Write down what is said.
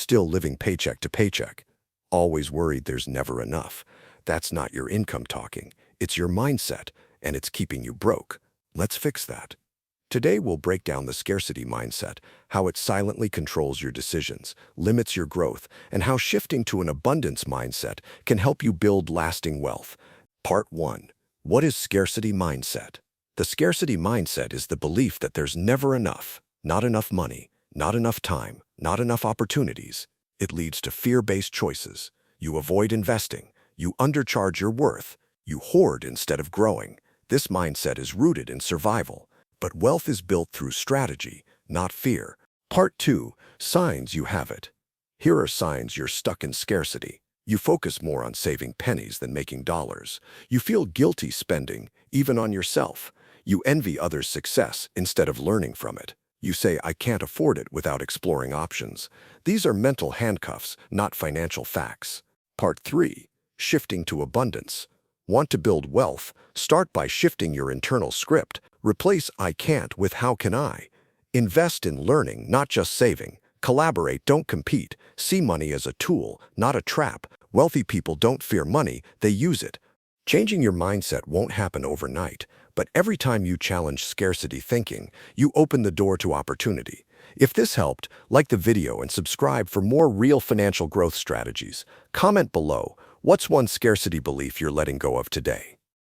still living paycheck to paycheck, always worried there's never enough. That's not your income talking. It's your mindset, and it's keeping you broke. Let's fix that. Today, we'll break down the scarcity mindset, how it silently controls your decisions, limits your growth, and how shifting to an abundance mindset can help you build lasting wealth. Part 1. What is scarcity mindset? The scarcity mindset is the belief that there's never enough, not enough money, not enough time, not enough opportunities. It leads to fear-based choices. You avoid investing. You undercharge your worth. You hoard instead of growing. This mindset is rooted in survival. But wealth is built through strategy, not fear. Part 2. Signs you have it. Here are signs you're stuck in scarcity. You focus more on saving pennies than making dollars. You feel guilty spending, even on yourself. You envy others' success instead of learning from it. You say, I can't afford it without exploring options. These are mental handcuffs, not financial facts. Part 3. Shifting to abundance. Want to build wealth? Start by shifting your internal script. Replace I can't with how can I. Invest in learning, not just saving. Collaborate, don't compete. See money as a tool, not a trap. Wealthy people don't fear money, they use it. Changing your mindset won't happen overnight, but every time you challenge scarcity thinking, you open the door to opportunity. If this helped, like the video and subscribe for more real financial growth strategies. Comment below, what's one scarcity belief you're letting go of today?